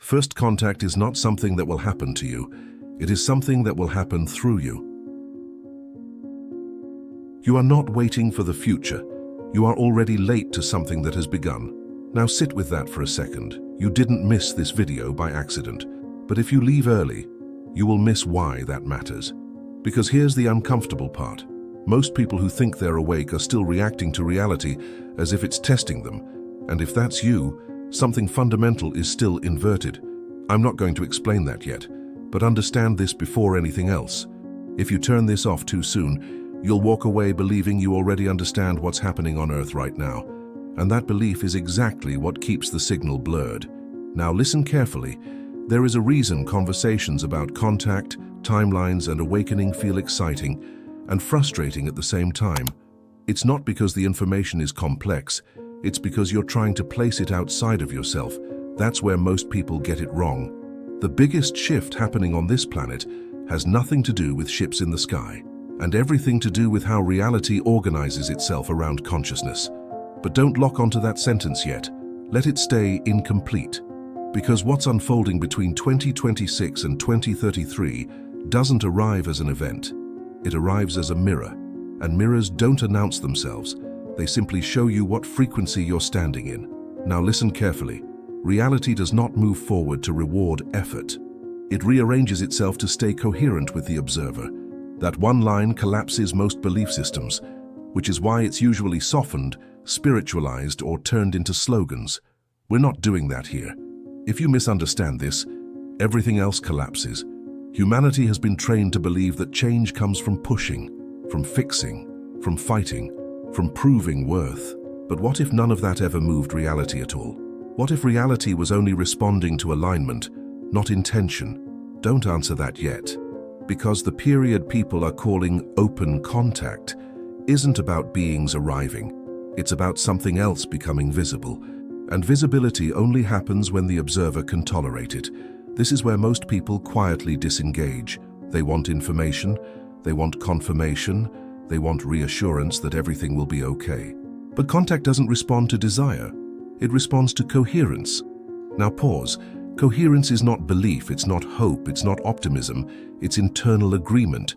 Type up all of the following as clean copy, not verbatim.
First contact is not something that will happen to you. It is something that will happen through you. You are not waiting for the future. You are already late to something that has begun. Now sit with that for a second. You didn't miss this video by accident. But if you leave early, you will miss why that matters. Because here's the uncomfortable part. Most people who think they're awake are still reacting to reality as if it's testing them. And if that's you, something fundamental is still inverted. I'm not going to explain that yet, but understand this before anything else. If you turn this off too soon, you'll walk away believing you already understand what's happening on Earth right now. And that belief is exactly what keeps the signal blurred. Now listen carefully. There is a reason conversations about contact, timelines, and awakening feel exciting and frustrating at the same time. It's not because the information is complex, it's because you're trying to place it outside of yourself. That's where most people get it wrong. The biggest shift happening on this planet has nothing to do with ships in the sky, and everything to do with how reality organizes itself around consciousness. But don't lock onto that sentence yet. Let it stay incomplete. Because what's unfolding between 2026 and 2033 doesn't arrive as an event. It arrives as a mirror, and mirrors don't announce themselves. They simply show you what frequency you're standing in. Now listen carefully. Reality does not move forward to reward effort. It rearranges itself to stay coherent with the observer. That one line collapses most belief systems, which is why it's usually softened, spiritualized, or turned into slogans. We're not doing that here. If you misunderstand this, everything else collapses. Humanity has been trained to believe that change comes from pushing, from fixing, from fighting, from proving worth. But what if none of that ever moved reality at all? What if reality was only responding to alignment, not intention? Don't answer that yet. Because the period people are calling open contact isn't about beings arriving. It's about something else becoming visible. And visibility only happens when the observer can tolerate it. This is where most people quietly disengage. They want information, they want confirmation, they want reassurance that everything will be okay. But contact doesn't respond to desire. It responds to coherence. Now pause. Coherence is not belief, it's not hope, it's not optimism, it's internal agreement.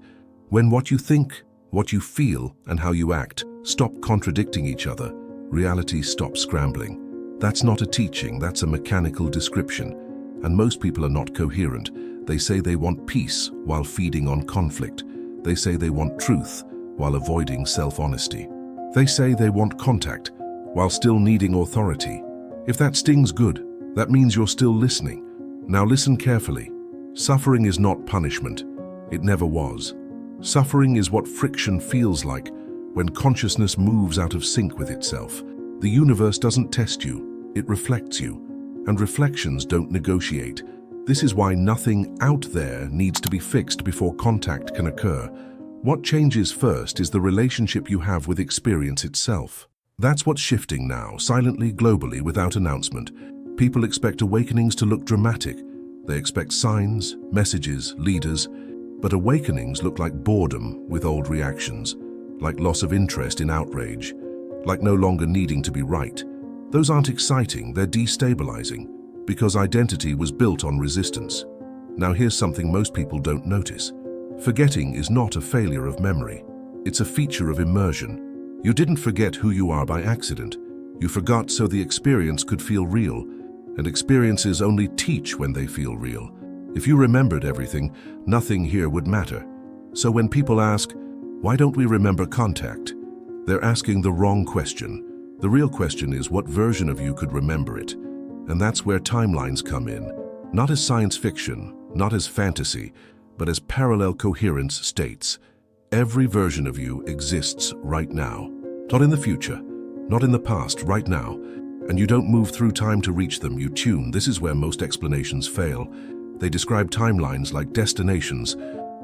When what you think, what you feel, and how you act stop contradicting each other, reality stops scrambling. That's not a teaching, that's a mechanical description. And most people are not coherent. They say they want peace while feeding on conflict. They say they want truth while avoiding self-honesty. They say they want contact while still needing authority. If that stings good, that means you're still listening. Now listen carefully. Suffering is not punishment. It never was. Suffering is what friction feels like when consciousness moves out of sync with itself. The universe doesn't test you. It reflects you, and reflections don't negotiate. This is why nothing out there needs to be fixed before contact can occur. What changes first is the relationship you have with experience itself. That's what's shifting now, silently, globally, without announcement. People expect awakenings to look dramatic. They expect signs, messages, leaders. But awakenings look like boredom with old reactions, like loss of interest in outrage, like no longer needing to be right. Those aren't exciting, they're destabilizing, because identity was built on resistance. Now here's something most people don't notice. Forgetting is not a failure of memory. It's a feature of immersion. You didn't forget who you are by accident. You forgot so the experience could feel real, and experiences only teach when they feel real. If you remembered everything, nothing here would matter. So when people ask, why don't we remember contact? They're asking the wrong question. The real question is what version of you could remember it? And that's where timelines come in. Not as science fiction, not as fantasy, but as parallel coherence states. Every version of you exists right now. Not in the future, not in the past, right now. And you don't move through time to reach them, you tune. This is where most explanations fail. They describe timelines like destinations,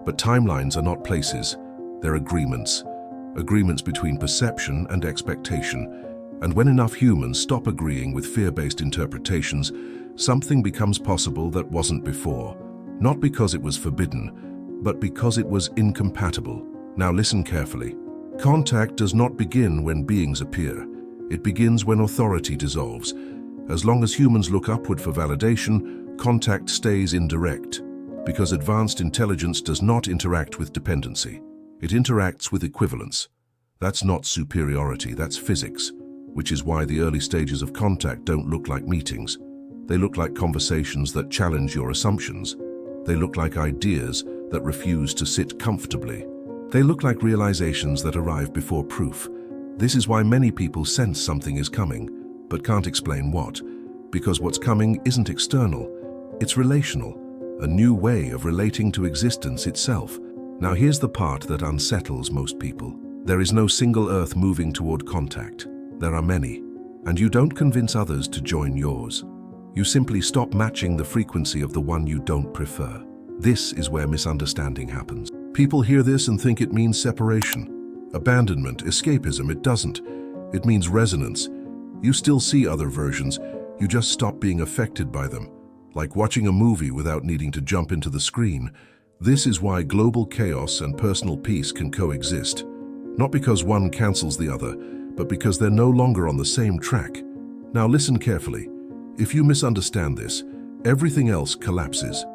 but timelines are not places. They're agreements. Agreements between perception and expectation. And when enough humans stop agreeing with fear-based interpretations, something becomes possible that wasn't before. Not because it was forbidden, but because it was incompatible. Now listen carefully. Contact does not begin when beings appear. It begins when authority dissolves. As long as humans look upward for validation, contact stays indirect, because advanced intelligence does not interact with dependency. It interacts with equivalence. That's not superiority, that's physics, which is why the early stages of contact don't look like meetings. They look like conversations that challenge your assumptions. They look like ideas that refuse to sit comfortably. They look like realizations that arrive before proof. This is why many people sense something is coming, but can't explain what. Because what's coming isn't external, it's relational, a new way of relating to existence itself. Now here's the part that unsettles most people. There is no single Earth moving toward contact. There are many, and you don't convince others to join yours. You simply stop matching the frequency of the one you don't prefer. This is where misunderstanding happens. People hear this and think it means separation, abandonment, escapism. It doesn't. It means resonance. You still see other versions, you just stop being affected by them. Like watching a movie without needing to jump into the screen. This is why global chaos and personal peace can coexist. Not because one cancels the other, but because they're no longer on the same track. Now listen carefully. If you misunderstand this, everything else collapses.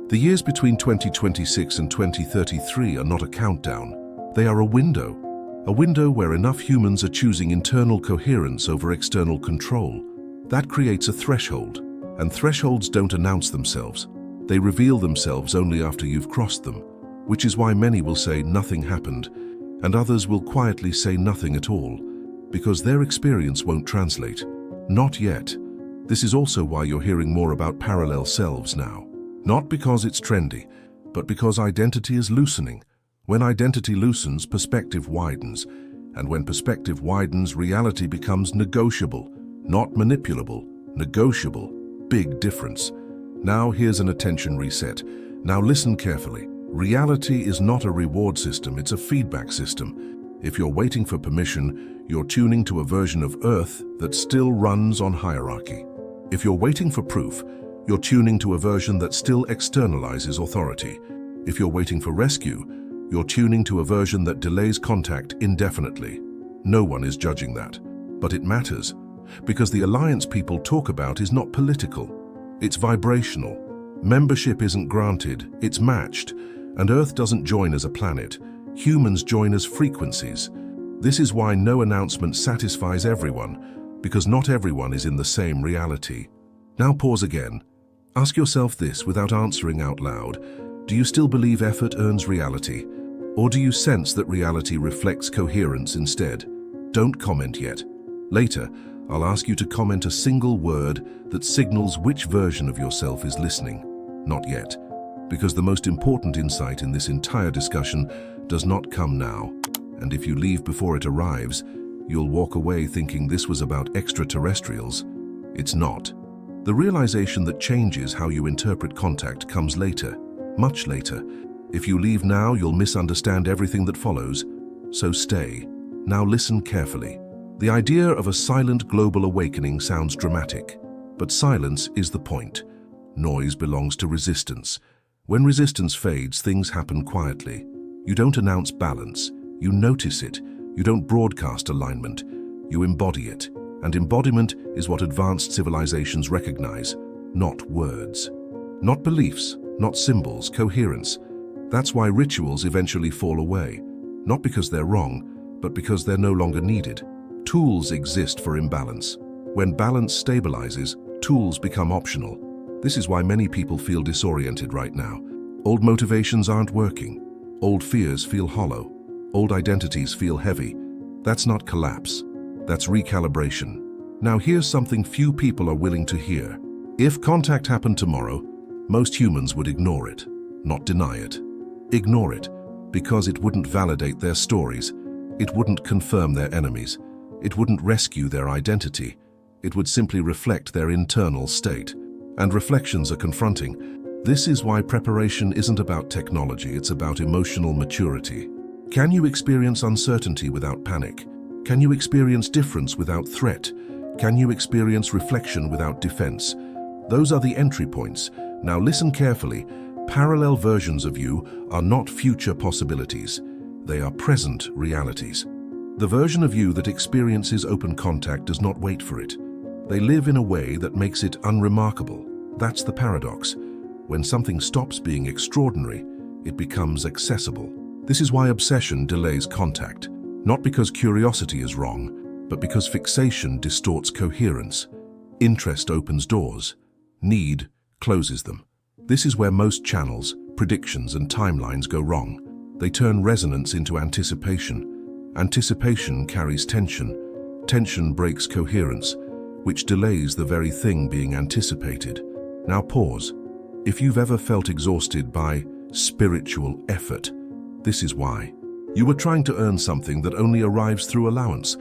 The years between 2026 and 2033 are not a countdown. They are a window where enough humans are choosing internal coherence over external control. That creates a threshold, and thresholds don't announce themselves. They reveal themselves only after you've crossed them, which is why many will say nothing happened, and others will quietly say nothing at all, because their experience won't translate. Not yet. This is also why you're hearing more about parallel selves now. Not because it's trendy, but because identity is loosening. When identity loosens, perspective widens. And when perspective widens, reality becomes negotiable, not manipulable, negotiable. Big difference. Now here's an attention reset. Now listen carefully. Reality is not a reward system, it's a feedback system. If you're waiting for permission, you're tuning to a version of Earth that still runs on hierarchy. If you're waiting for proof, you're tuning to a version that still externalizes authority. If you're waiting for rescue, you're tuning to a version that delays contact indefinitely. No one is judging that. But it matters, because the alliance people talk about is not political. It's vibrational. Membership isn't granted, it's matched. And Earth doesn't join as a planet. Humans join as frequencies. This is why no announcement satisfies everyone, because not everyone is in the same reality. Now pause again. Ask yourself this without answering out loud. Do you still believe effort earns reality? Or do you sense that reality reflects coherence instead? Don't comment yet. Later, I'll ask you to comment a single word that signals which version of yourself is listening. Not yet. Because the most important insight in this entire discussion does not come now. And if you leave before it arrives, you'll walk away thinking this was about extraterrestrials. It's not. The realization that changes how you interpret contact comes later, much later. If you leave now, you'll misunderstand everything that follows. So stay. Now listen carefully. The idea of a silent global awakening sounds dramatic, but silence is the point. Noise belongs to resistance. When resistance fades, things happen quietly. You don't announce balance. You notice it. You don't broadcast alignment. You embody it. And embodiment is what advanced civilizations recognize, not words. Not beliefs, not symbols, coherence. That's why rituals eventually fall away. Not because they're wrong, but because they're no longer needed. Tools exist for imbalance. When balance stabilizes, tools become optional. This is why many people feel disoriented right now. Old motivations aren't working. Old fears feel hollow. Old identities feel heavy. That's not collapse. That's recalibration. Now here's something few people are willing to hear. If contact happened tomorrow, most humans would ignore it, not deny it. Ignore it, because it wouldn't validate their stories. It wouldn't confirm their enemies. It wouldn't rescue their identity. It would simply reflect their internal state. And reflections are confronting. This is why preparation isn't about technology, it's about emotional maturity. Can you experience uncertainty without panic? Can you experience difference without threat? Can you experience reflection without defense? Those are the entry points. Now listen carefully. Parallel versions of you are not future possibilities. They are present realities. The version of you that experiences open contact does not wait for it. They live in a way that makes it unremarkable. That's the paradox. When something stops being extraordinary, it becomes accessible. This is why obsession delays contact, not because curiosity is wrong, but because fixation distorts coherence. Interest opens doors, need closes them. This is where most channels, predictions, and timelines go wrong. They turn resonance into anticipation. Anticipation carries tension. Tension breaks coherence, which delays the very thing being anticipated. Now pause. If you've ever felt exhausted by spiritual effort, this is why. You were trying to earn something that only arrives through allowance.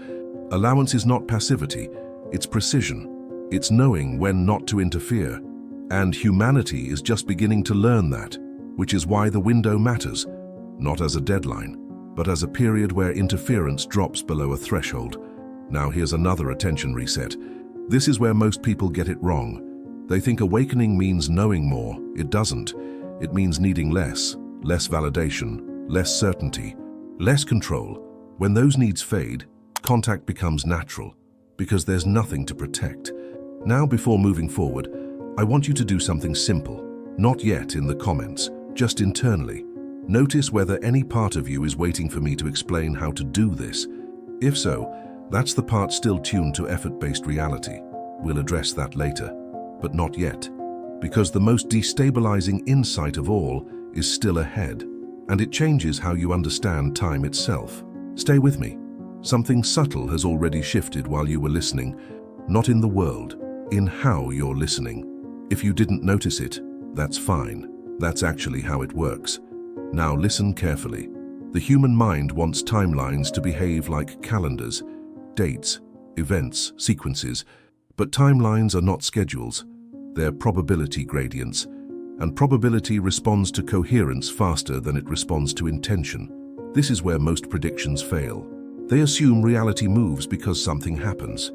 Allowance is not passivity, it's precision. It's knowing when not to interfere. And humanity is just beginning to learn that, which is why the window matters, not as a deadline, but as a period where interference drops below a threshold. Now here's another attention reset. This is where most people get it wrong. They think awakening means knowing more. It doesn't. It means needing less validation, less certainty, less control. When those needs fade, contact becomes natural, because there's nothing to protect. Now, before moving forward, I want you to do something simple, not yet in the comments, just internally. Notice whether any part of you is waiting for me to explain how to do this. If so, that's the part still tuned to effort-based reality. We'll address that later, but not yet, because the most destabilizing insight of all is still ahead, and it changes how you understand time itself. Stay with me. Something subtle has already shifted while you were listening, not in the world, in how you're listening. If you didn't notice it, that's fine. That's actually how it works. Now listen carefully. The human mind wants timelines to behave like calendars, dates, events, sequences, but timelines are not schedules. They're probability gradients, and probability responds to coherence faster than it responds to intention. This is where most predictions fail. They assume reality moves because something happens,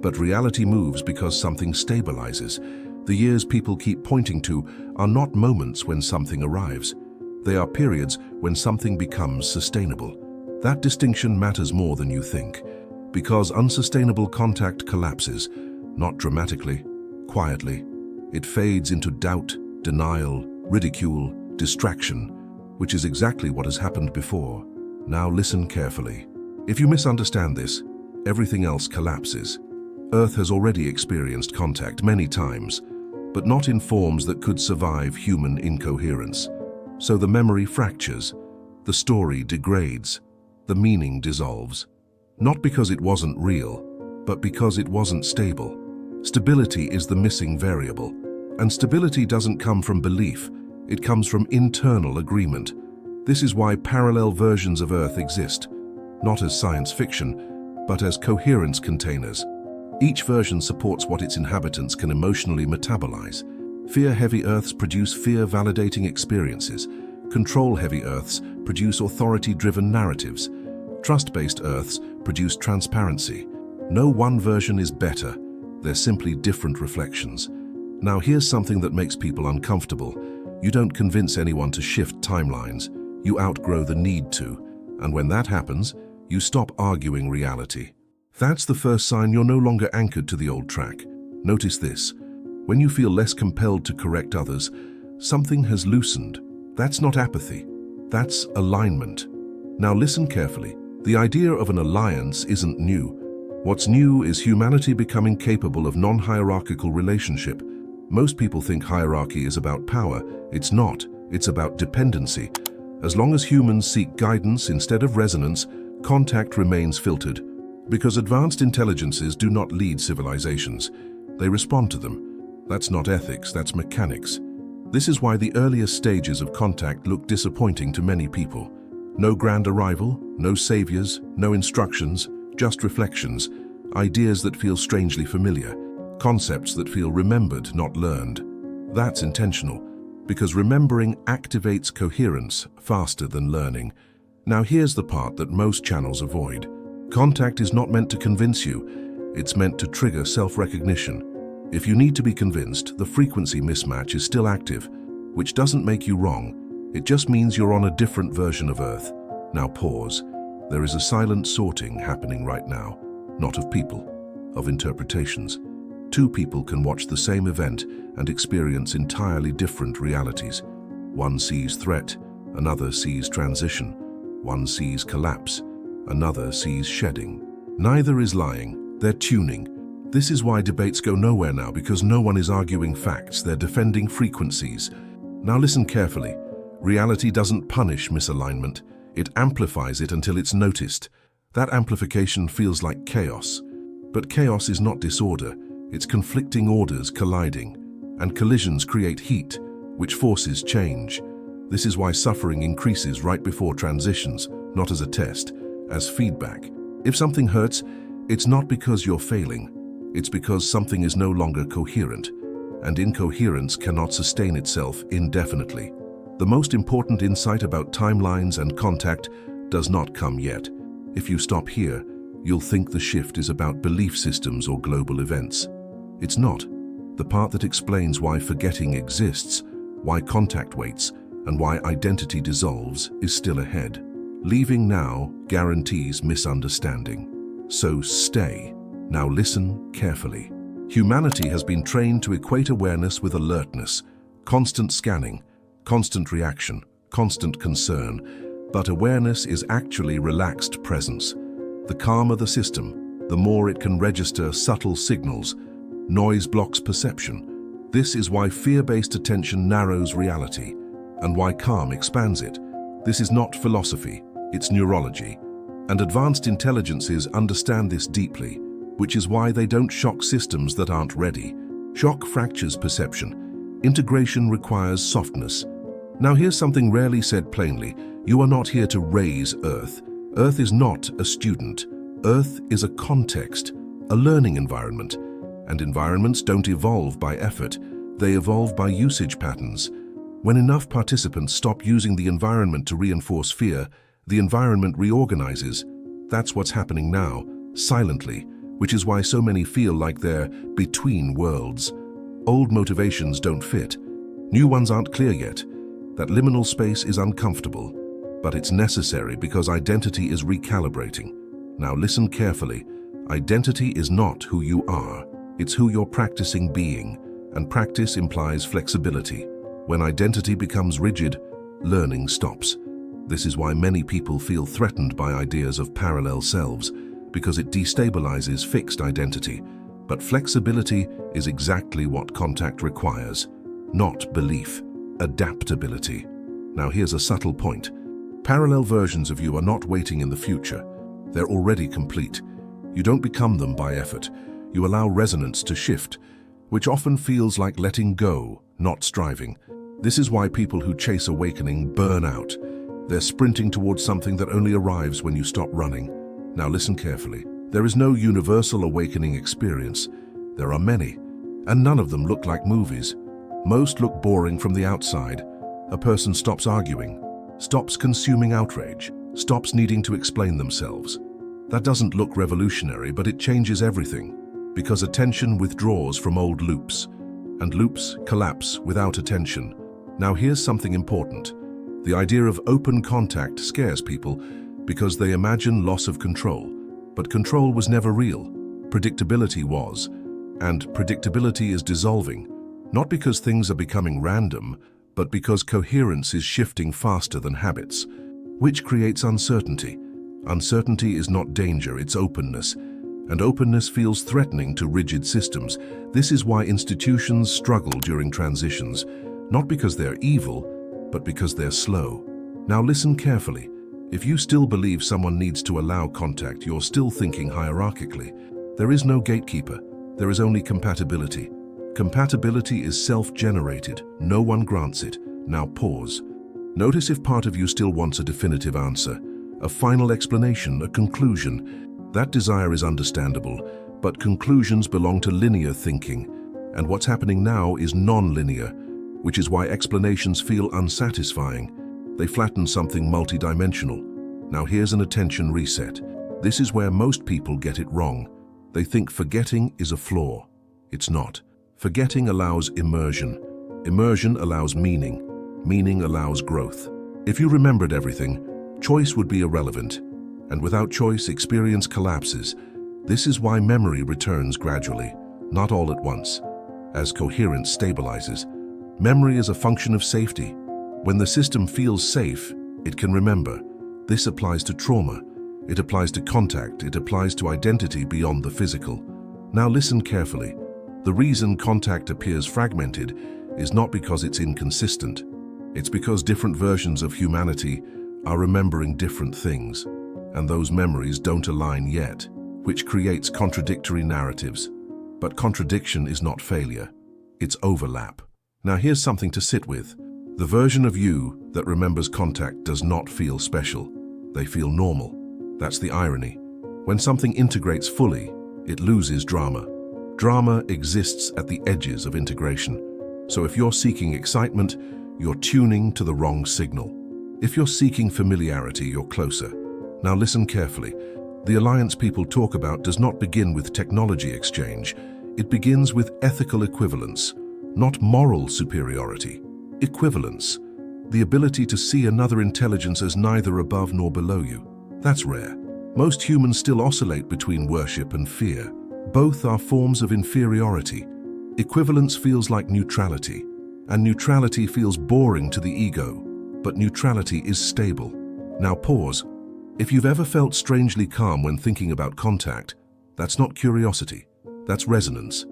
but reality moves because something stabilizes. The years people keep pointing to are not moments when something arrives. They are periods when something becomes sustainable. That distinction matters more than you think, because unsustainable contact collapses, not dramatically, quietly. It fades into doubt, denial, ridicule, distraction, which is exactly what has happened before. Now listen carefully. If you misunderstand this, everything else collapses. Earth has already experienced contact many times, but not in forms that could survive human incoherence. So the memory fractures, the story degrades, the meaning dissolves. Not because it wasn't real, but because it wasn't stable. Stability is the missing variable, and stability doesn't come from belief, it comes from internal agreement. This is why parallel versions of Earth exist, not as science fiction, but as coherence containers. Each version supports what its inhabitants can emotionally metabolize. Fear-heavy Earths produce fear-validating experiences. Control-heavy Earths produce authority-driven narratives. Trust-based Earths produce transparency. No one version is better. They're simply different reflections. Now here's something that makes people uncomfortable. You don't convince anyone to shift timelines. You outgrow the need to. And when that happens, you stop arguing reality. That's the first sign you're no longer anchored to the old track. Notice this. When you feel less compelled to correct others, something has loosened. That's not apathy. That's alignment. Now listen carefully. The idea of an alliance isn't new. What's new is humanity becoming capable of non-hierarchical relationship. Most people think hierarchy is about power. It's not. It's about dependency. As long as humans seek guidance instead of resonance, contact remains filtered. Because advanced intelligences do not lead civilizations. They respond to them. That's not ethics, that's mechanics. This is why the earliest stages of contact look disappointing to many people. No grand arrival, no saviors, no instructions, just reflections, ideas that feel strangely familiar, concepts that feel remembered, not learned. That's intentional, because remembering activates coherence faster than learning. Now here's the part that most channels avoid. Contact is not meant to convince you, it's meant to trigger self-recognition. If you need to be convinced, the frequency mismatch is still active, which doesn't make you wrong. It just means you're on a different version of Earth. Now pause. There is a silent sorting happening right now, not of people, of interpretations. Two people can watch the same event and experience entirely different realities. One sees threat, another sees transition. One sees collapse, another sees shedding. Neither is lying, they're tuning. This is why debates go nowhere now, because no one is arguing facts, they're defending frequencies. Now listen carefully. Reality doesn't punish misalignment, it amplifies it until it's noticed. That amplification feels like chaos. But chaos is not disorder, it's conflicting orders colliding. And collisions create heat, which forces change. This is why suffering increases right before transitions, not as a test, as feedback. If something hurts, it's not because you're failing. It's because something is no longer coherent, and incoherence cannot sustain itself indefinitely. The most important insight about timelines and contact does not come yet. If you stop here, you'll think the shift is about belief systems or global events. It's not. The part that explains why forgetting exists, why contact waits, and why identity dissolves is still ahead. Leaving now guarantees misunderstanding. So stay. Now listen carefully. Humanity has been trained to equate awareness with alertness, constant scanning, constant reaction, constant concern. But awareness is actually relaxed presence. The calmer the system, the more it can register subtle signals. Noise blocks perception. This is why fear-based attention narrows reality, and why calm expands it. This is not philosophy, it's neurology. And advanced intelligences understand this deeply, which is why they don't shock systems that aren't ready. Shock fractures perception. Integration requires softness. Now here's something rarely said plainly. You are not here to raise Earth. Earth is not a student. Earth is a context, a learning environment. And environments don't evolve by effort, they evolve by usage patterns. When enough participants stop using the environment to reinforce fear, the environment reorganizes. That's what's happening now, silently, which is why so many feel like they're between worlds. Old motivations don't fit. New ones aren't clear yet. That liminal space is uncomfortable, but it's necessary because identity is recalibrating. Now listen carefully. Identity is not who you are. It's who you're practicing being, and practice implies flexibility. When identity becomes rigid, learning stops. This is why many people feel threatened by ideas of parallel selves, because it destabilizes fixed identity. But flexibility is exactly what contact requires, not belief, adaptability. Now here's a subtle point. Parallel versions of you are not waiting in the future. They're already complete. You don't become them by effort. You allow resonance to shift, which often feels like letting go, not striving. This is why people who chase awakening burn out. They're sprinting towards something that only arrives when you stop running. Now listen carefully. There is no universal awakening experience. There are many, and none of them look like movies. Most look boring from the outside. A person stops arguing, stops consuming outrage, stops needing to explain themselves. That doesn't look revolutionary, but it changes everything, because attention withdraws from old loops, and loops collapse without attention. Now here's something important. The idea of open contact scares people because they imagine loss of control. But control was never real. Predictability was. And predictability is dissolving, not because things are becoming random, but because coherence is shifting faster than habits, which creates uncertainty. Uncertainty is not danger, it's openness. And openness feels threatening to rigid systems. This is why institutions struggle during transitions, not because they're evil, but because they're slow. Now listen carefully. If you still believe someone needs to allow contact, you're still thinking hierarchically. There is no gatekeeper. There is only compatibility. Compatibility is self-generated. No one grants it. Now pause. Notice if part of you still wants a definitive answer, a final explanation, a conclusion. That desire is understandable, but conclusions belong to linear thinking. And what's happening now is non-linear, which is why explanations feel unsatisfying. They flatten something multidimensional. Now here's an attention reset. This is where most people get it wrong. They think forgetting is a flaw. It's not. Forgetting allows immersion. Immersion allows meaning. Meaning allows growth. If you remembered everything, choice would be irrelevant. And without choice, experience collapses. This is why memory returns gradually. not all at once. As coherence stabilizes, memory is a function of safety. When the system feels safe, it can remember. This applies to trauma. It applies to contact. It applies to identity beyond the physical. Now listen carefully. The reason contact appears fragmented is not because it's inconsistent. It's because different versions of humanity are remembering different things, and those memories don't align yet, which creates contradictory narratives. But contradiction is not failure, it's overlap. Now here's something to sit with. The version of you that remembers contact does not feel special. They feel normal. That's the irony. When something integrates fully, it loses drama. Drama exists at the edges of integration. So if you're seeking excitement, you're tuning to the wrong signal. If you're seeking familiarity, you're closer. Now listen carefully. The alliance people talk about does not begin with technology exchange. It begins with ethical equivalence, not moral superiority. Equivalence, the ability to see another intelligence as neither above nor below you. That's rare. Most humans still oscillate between worship and fear. Both are forms of inferiority. Equivalence feels like neutrality, and neutrality feels boring to the ego, but neutrality is stable. Now pause. If you've ever felt strangely calm when thinking about contact, that's not curiosity, that's resonance.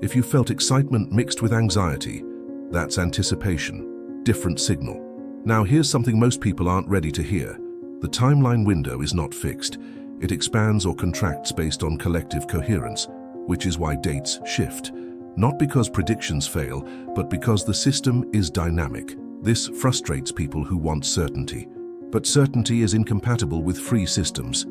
If you felt excitement mixed with anxiety, that's anticipation, different signal. Now here's something most people aren't ready to hear. The timeline window is not fixed. It expands or contracts based on collective coherence, which is why dates shift. Not because predictions fail, but because the system is dynamic. This frustrates people who want certainty. But certainty is incompatible with free systems.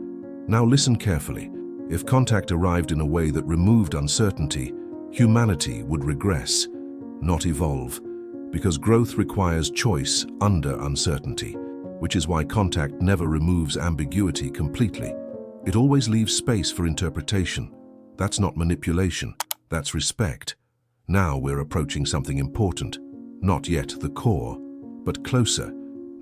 Now listen carefully. If contact arrived in a way that removed uncertainty, humanity would regress, not evolve, because growth requires choice under uncertainty, which is why contact never removes ambiguity completely. It always leaves space for interpretation. That's not manipulation, that's respect. Now we're approaching something important, not yet the core, but closer.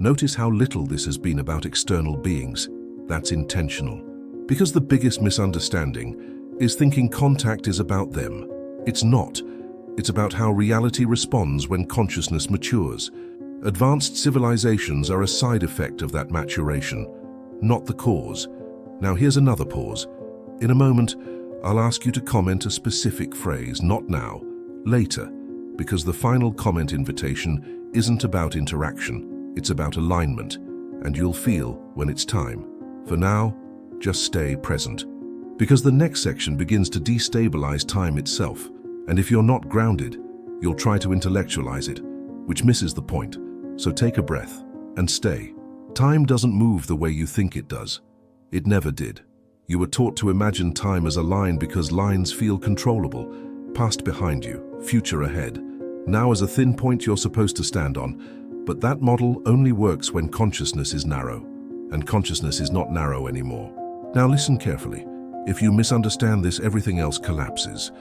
Notice how little this has been about external beings. That's intentional. Because the biggest misunderstanding is thinking contact is about them. It's not. It's about how reality responds when consciousness matures. Advanced civilizations are a side effect of that maturation, not the cause. Now here's another pause. In a moment, I'll ask you to comment a specific phrase, not now, later, because the final comment invitation isn't about interaction, it's about alignment, and you'll feel when it's time. For now, just stay present. Because the next section begins to destabilize time itself, and if you're not grounded, you'll try to intellectualize it, which misses the point. So take a breath and stay. Time doesn't move the way you think it does. It never did. You were taught to imagine time as a line because lines feel controllable. Past behind you, future ahead. Now as a thin point you're supposed to stand on. But that model only works when consciousness is narrow. And consciousness is not narrow anymore. Now listen carefully. If you misunderstand this, everything else collapses.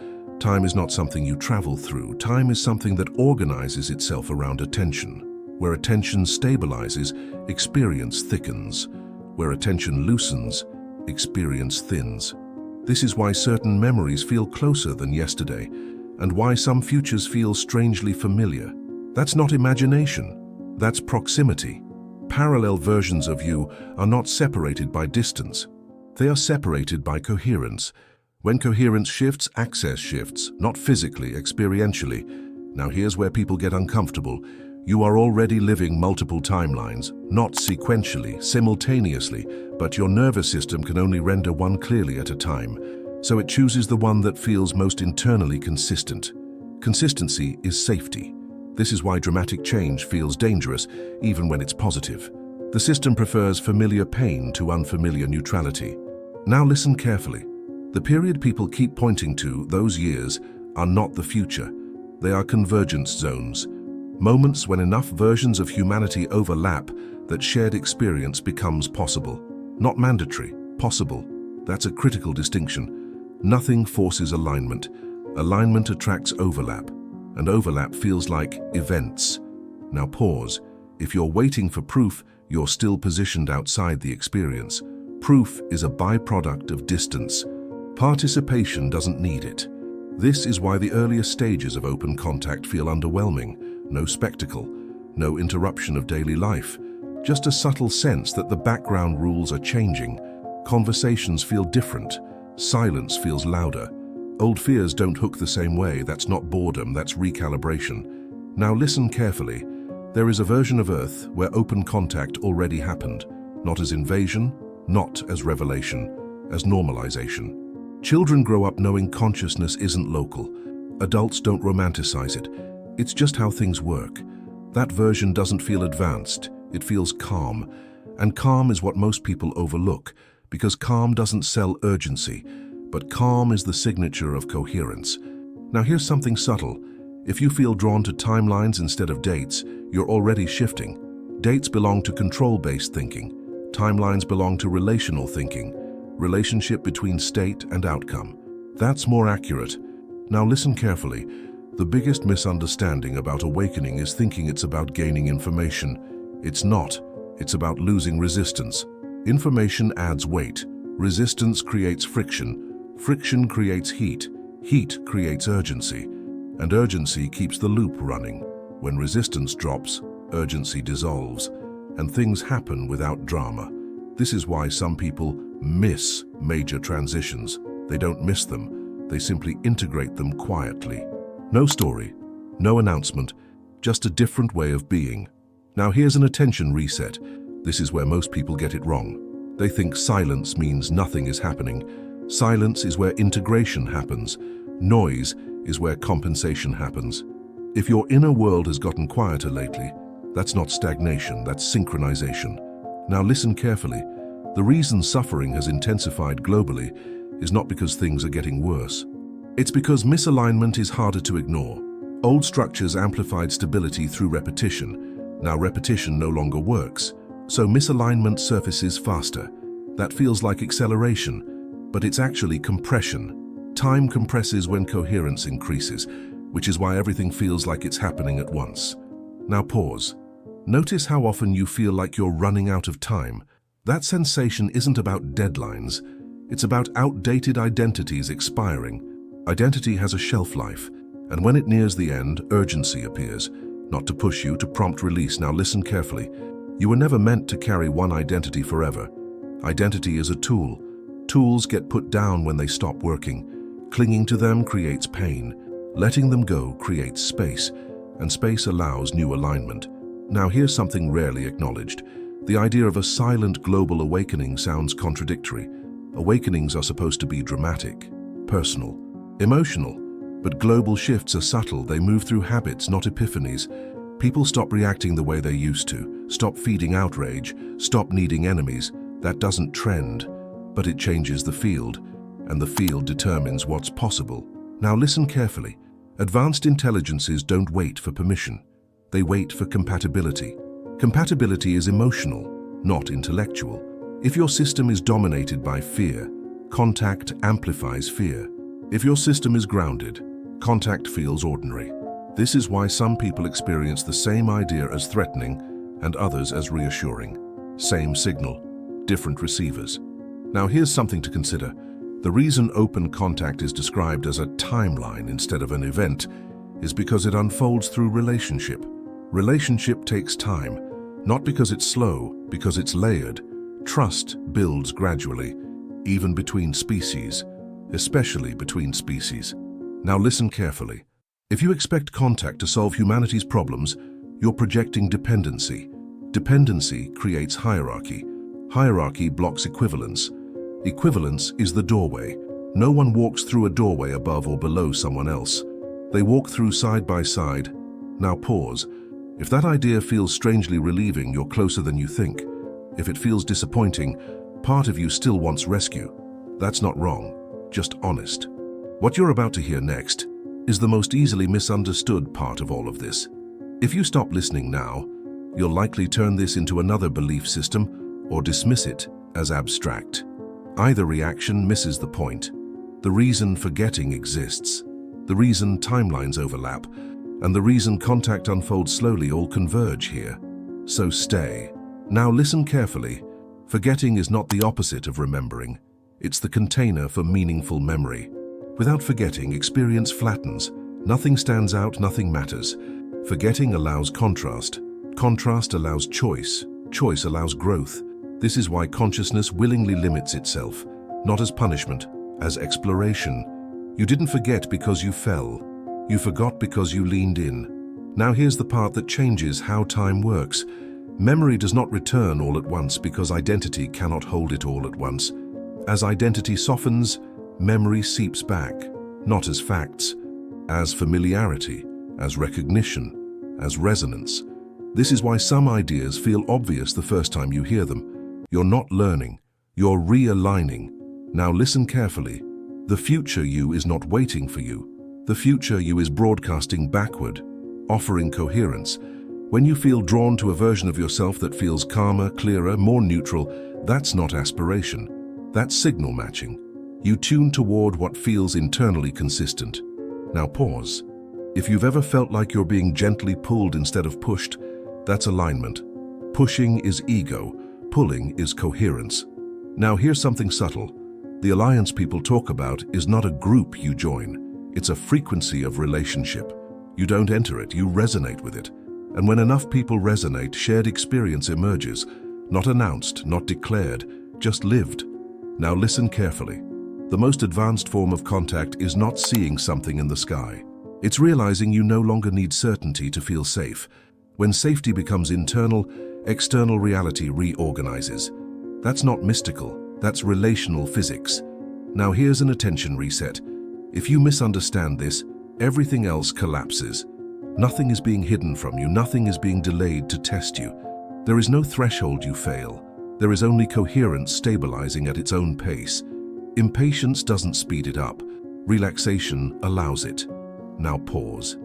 Time is not something you travel through. Time is something that organizes itself around attention. Where attention stabilizes, experience thickens. Where attention loosens, experience thins. This is why certain memories feel closer than yesterday, and why some futures feel strangely familiar. That's not imagination, that's proximity. Parallel versions of you are not separated by distance. They are separated by coherence. When coherence shifts, access shifts, not physically, experientially. Now here's where people get uncomfortable. You are already living multiple timelines, not sequentially, simultaneously, but your nervous system can only render one clearly at a time. So it chooses the one that feels most internally consistent. Consistency is safety. This is why dramatic change feels dangerous, even when it's positive. The system prefers familiar pain to unfamiliar neutrality. Now listen carefully. The period people keep pointing to, those years, are not the future. They are convergence zones. Moments when enough versions of humanity overlap that shared experience becomes possible. Not mandatory, possible. That's a critical distinction. Nothing forces alignment. Alignment attracts overlap, and overlap feels like events. Now pause. If you're waiting for proof, you're still positioned outside the experience. Proof is a byproduct of distance. Participation doesn't need it. This is why the earliest stages of open contact feel underwhelming. No spectacle, no interruption of daily life, just a subtle sense that the background rules are changing. Conversations feel different, silence feels louder. Old fears don't hook the same way. That's not boredom, that's recalibration. Now listen carefully. There is a version of Earth where open contact already happened, not as invasion, not as revelation, as normalization. Children grow up knowing consciousness isn't local. Adults don't romanticize it. It's just how things work. That version doesn't feel advanced, it feels calm. And calm is what most people overlook, because calm doesn't sell urgency, but calm is the signature of coherence. Now here's something subtle. If you feel drawn to timelines instead of dates, you're already shifting. Dates belong to control-based thinking. Timelines belong to relational thinking. Relationship between state and outcome. That's more accurate. Now listen carefully. The biggest misunderstanding about awakening is thinking it's about gaining information. It's not. It's about losing resistance. Information adds weight. Resistance creates friction. Friction creates heat. Heat creates urgency. And urgency keeps the loop running. When resistance drops, urgency dissolves. And things happen without drama. This is why some people miss major transitions. They don't miss them. They simply integrate them quietly. No story, no announcement, just a different way of being. Now here's an attention reset. This is where most people get it wrong. They think silence means nothing is happening. Silence is where integration happens. Noise is where compensation happens. If your inner world has gotten quieter lately, that's not stagnation, that's synchronization. Now listen carefully. The reason suffering has intensified globally is not because things are getting worse. It's because misalignment is harder to ignore. Old structures amplified stability through repetition. Now repetition no longer works, so misalignment surfaces faster. That feels like acceleration, but it's actually compression. Time compresses when coherence increases, which is why everything feels like it's happening at once. Now pause. Notice how often you feel like you're running out of time. That sensation isn't about deadlines. It's about outdated identities expiring. Identity has a shelf life, and when it nears the end, urgency appears. Not to push you, to prompt release. Now listen carefully. You were never meant to carry one identity forever. Identity is a tool. Tools get put down when they stop working. Clinging to them creates pain. Letting them go creates space, and space allows new alignment. Now here's something rarely acknowledged. The idea of a silent global awakening sounds contradictory. Awakenings are supposed to be dramatic, personal, emotional, but global shifts are subtle. They move through habits, not epiphanies. People stop reacting the way they used to, stop feeding outrage, stop needing enemies. That doesn't trend, but it changes the field, and the field determines what's possible. Now listen carefully. Advanced intelligences don't wait for permission. They wait for compatibility. Compatibility is emotional, not intellectual. If your system is dominated by fear, contact amplifies fear. If your system is grounded, contact feels ordinary. This is why some people experience the same idea as threatening and others as reassuring. Same signal, different receivers. Now here's something to consider. The reason open contact is described as a timeline instead of an event is because it unfolds through relationship. Relationship takes time, not because it's slow, because it's layered. Trust builds gradually, even between species, especially between species. Now listen carefully. If you expect contact to solve humanity's problems, you're projecting dependency. Dependency creates hierarchy. Hierarchy blocks equivalence. Equivalence is the doorway. No one walks through a doorway above or below someone else. They walk through side by side. Now pause. If that idea feels strangely relieving, you're closer than you think. If it feels disappointing, part of you still wants rescue. That's not wrong, just honest. What you're about to hear next is the most easily misunderstood part of all of this. If you stop listening now, you'll likely turn this into another belief system or dismiss it as abstract. Either reaction misses the point. The reason forgetting exists, the reason timelines overlap, and the reason contact unfolds slowly all converge here. So stay. Now listen carefully. Forgetting is not the opposite of remembering. It's the container for meaningful memory. Without forgetting, experience flattens. Nothing stands out, nothing matters. Forgetting allows contrast. Contrast allows choice. Choice allows growth. This is why consciousness willingly limits itself, not as punishment, as exploration. You didn't forget because you fell. You forgot because you leaned in. Now here's the part that changes how time works. Memory does not return all at once because identity cannot hold it all at once. As identity softens, memory seeps back, not as facts, as familiarity, as recognition, as resonance. This is why some ideas feel obvious the first time you hear them. You're not learning, you're realigning. Now listen carefully. The future you is not waiting for you. The future you is broadcasting backward, offering coherence. When you feel drawn to a version of yourself that feels calmer, clearer, more neutral, that's not aspiration. That's signal matching. You tune toward what feels internally consistent. Now pause. If you've ever felt like you're being gently pulled instead of pushed, that's alignment. Pushing is ego, pulling is coherence. Now here's something subtle. The alliance people talk about is not a group you join. It's a frequency of relationship. You don't enter it, you resonate with it. And when enough people resonate, shared experience emerges. Not announced, not declared, just lived. Now listen carefully. The most advanced form of contact is not seeing something in the sky. It's realizing you no longer need certainty to feel safe. When safety becomes internal, external reality reorganizes. That's not mystical, that's relational physics. Now here's an attention reset. If you misunderstand this, everything else collapses. Nothing is being hidden from you, nothing is being delayed to test you. There is no threshold you fail. There is only coherence stabilizing at its own pace. Impatience doesn't speed it up. Relaxation allows it. Now pause.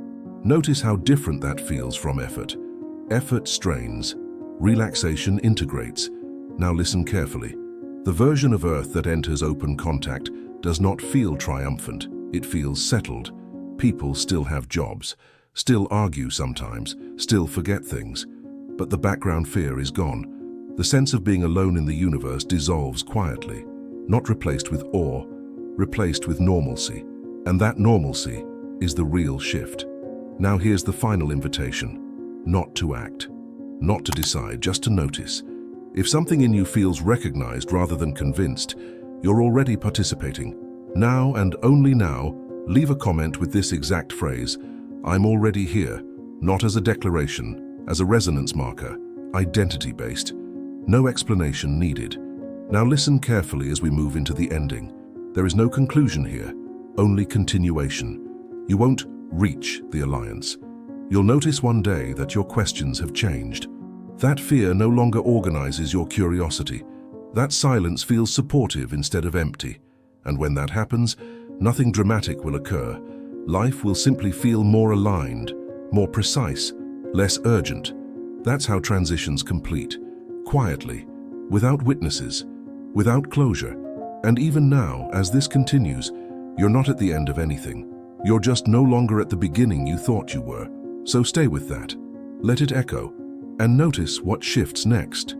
Notice how different that feels from effort. Effort strains. Relaxation integrates. Now listen carefully. The version of Earth that enters open contact does not feel triumphant. It feels settled. People still have jobs, still argue sometimes, still forget things. But the background fear is gone. The sense of being alone in the universe dissolves quietly, not replaced with awe, replaced with normalcy. And that normalcy is the real shift. Now here's the final invitation. Not to act, not to decide, just to notice. If something in you feels recognized rather than convinced, you're already participating. Now and only now, leave a comment with this exact phrase, "I'm already here," not as a declaration, as a resonance marker, identity-based. No explanation needed. Now listen carefully as we move into the ending. There is no conclusion here, only continuation. You won't reach the alliance. You'll notice one day that your questions have changed. That fear no longer organizes your curiosity. That silence feels supportive instead of empty. And when that happens, nothing dramatic will occur. Life will simply feel more aligned, more precise, less urgent. That's how transitions complete, quietly, without witnesses, without closure. And even now, as this continues, you're not at the end of anything. You're just no longer at the beginning you thought you were. So stay with that. Let it echo, and notice what shifts next.